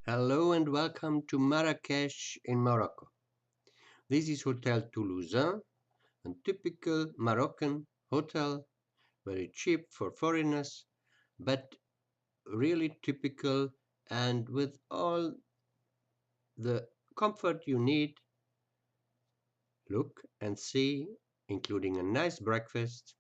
Hello and welcome to Marrakech in Morocco. This is Hotel Toulousain, a typical Moroccan hotel, very cheap for foreigners, but really typical and with all the comfort you need. Look and see, including a nice breakfast.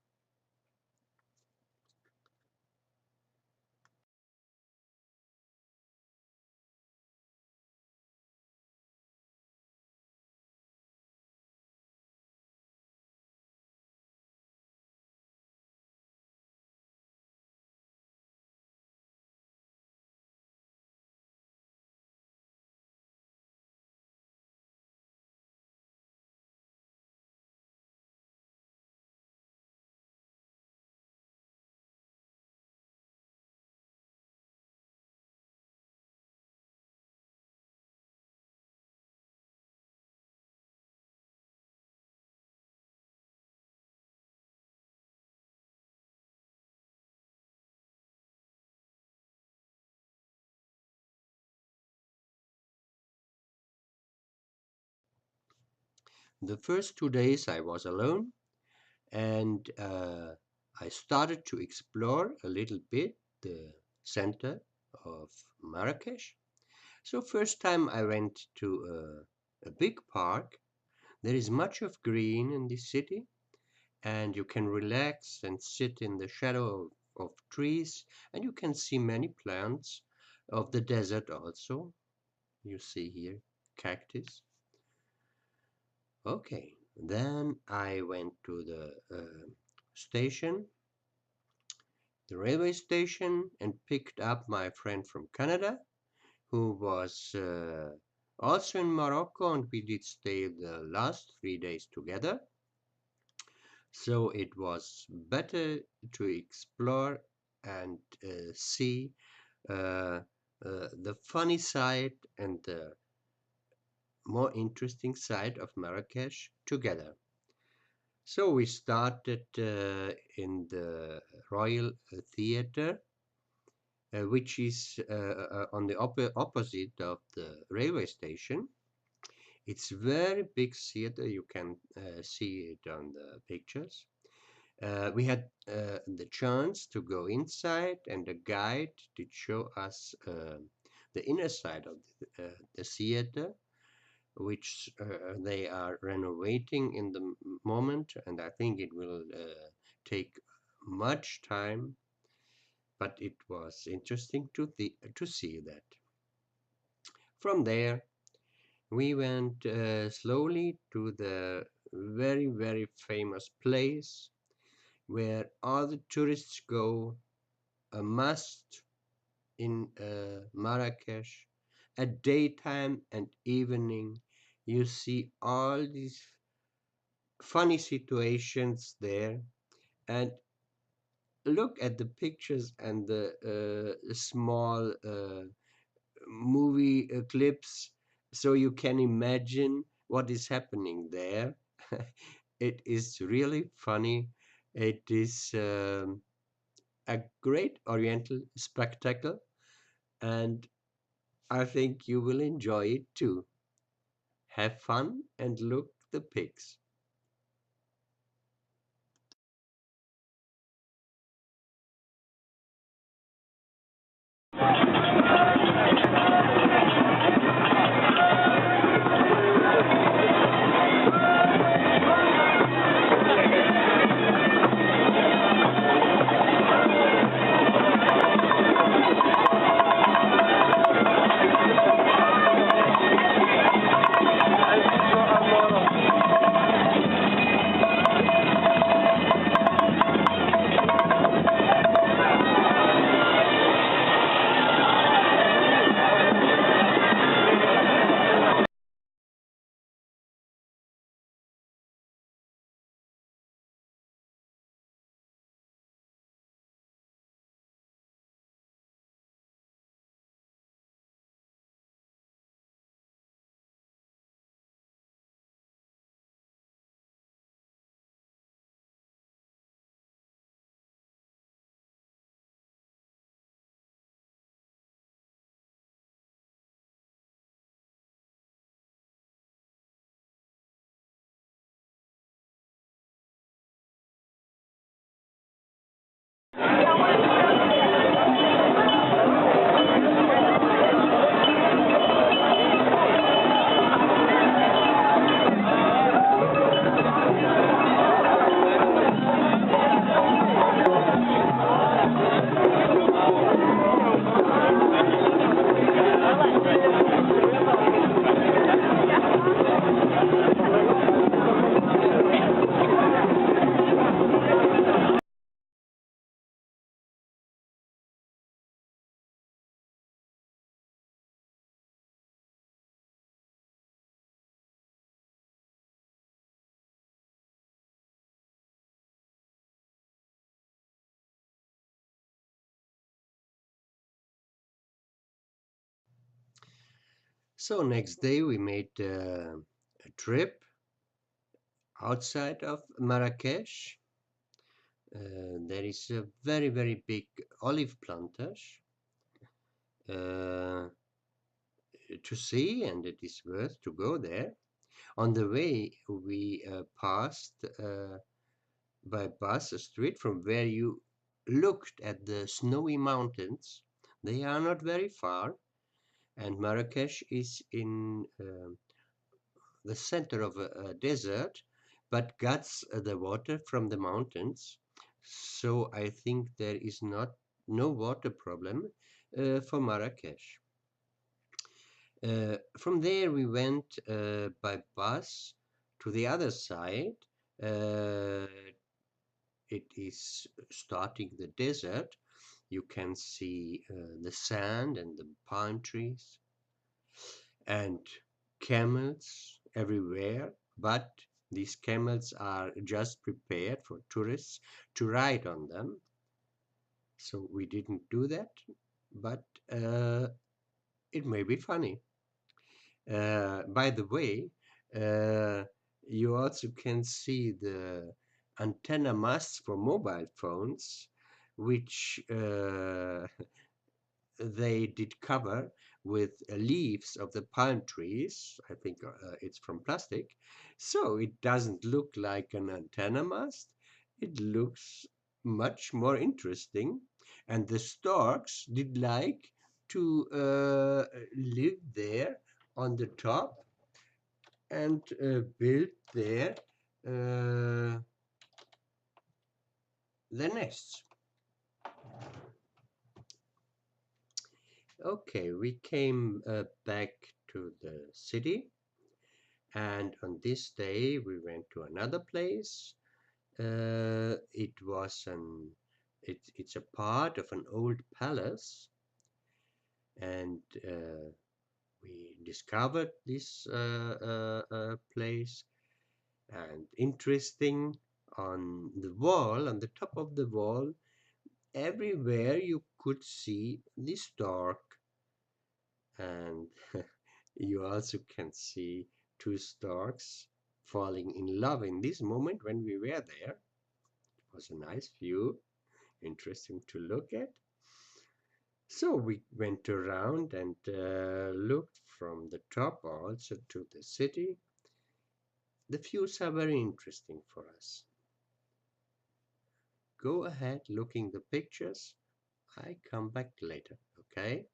The first 2 days I was alone and I started to explore a little bit the center of Marrakech. So first time I went to a big park. There is much of green in this city, and you can relax and sit in the shadow of trees, and you can see many plants of the desert also. You see here cactus. Okay, then I went to the station, the railway station, and picked up my friend from Canada who was also in Morocco, and we did stay the last 3 days together. So it was better to explore and see the funny side and the more interesting side of Marrakech together. So we started in the Royal Theatre, which is on the opposite of the railway station. It's very big theater. You can see it on the pictures. We had the chance to go inside, and a guide did show us the inner side of the theater, which they are renovating in the moment, and I think it will take much time, but it was interesting to see that. From there, we went slowly to the very famous place where all the tourists go, a must in Marrakech. At daytime and evening, you see all these funny situations there, and look at the pictures and the small movie clips, so you can imagine what is happening there. It is really funny. It is a great Oriental spectacle, and I think you will enjoy it too. Have fun and look the pics. So next day we made a trip outside of Marrakech. There is a very, very big olive plantage uh, to see, and it is worth to go there. On the way, we passed by bus a street from where you looked at the snowy mountains. They are not very far, and Marrakech is in the center of a desert, but gets the water from the mountains. So I think there is no water problem for Marrakech. From there, we went by bus to the other side. Uh, it is starting the desert. You can see the sand and the palm trees and camels everywhere. But these camels are just prepared for tourists to ride on them. So we didn't do that, but it may be funny. By the way, uh, you also can see the antenna masts for mobile phones, which they did cover with leaves of the palm trees. I think it's from plastic. So it doesn't look like an antenna mast. It looks much more interesting. And the storks did like to live there on the top and build there the nests. Okay, we came back to the city, and on this day we went to another place. It was it's a part of an old palace, and we discovered this place. And interesting, on the wall, on the top of the wall, everywhere you could see this stork, and you also can see two storks falling in love in this moment when we were there. It was a nice view, interesting to look at. So we went around and looked from the top also to the city. The views are very interesting for us. Go ahead looking the pictures. I come back later, okay?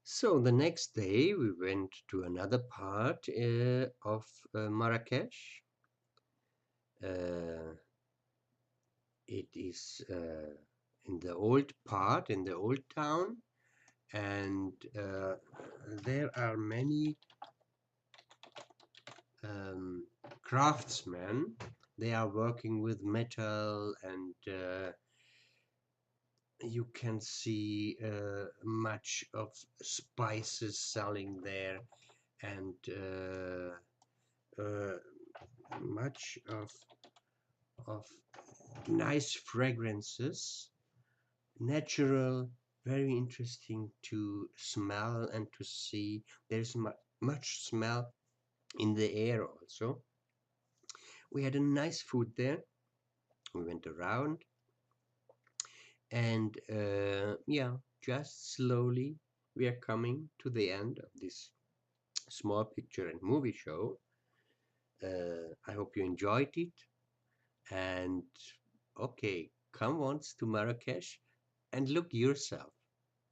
So the next day we went to another part of Marrakech. Uh, it is in the old part, in the old town, and there are many um, craftsmen. They are working with metal, and you can see much of spices selling there, and uh, much of nice fragrances, natural, very interesting to smell and to see. There's much smell in the air also. We had a nice food there. We went around and yeah, just slowly we are coming to the end of this small picture and movie show. I hope you enjoyed it. And okay, come once to Marrakech and look yourself.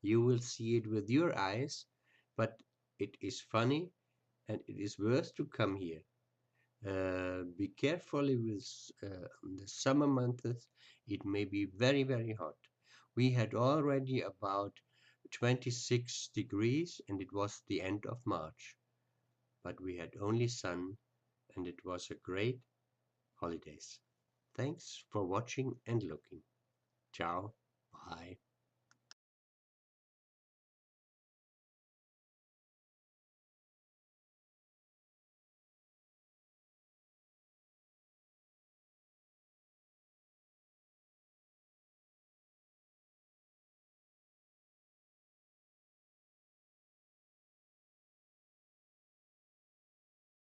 You will see it with your eyes, but it is funny and it is worth to come here. Be carefully with the summer months. It may be very, very hot. We had already about 26 degrees and it was the end of March, but we had only sun and it was a great holidays. Thanks for watching and looking. Ciao. Bye.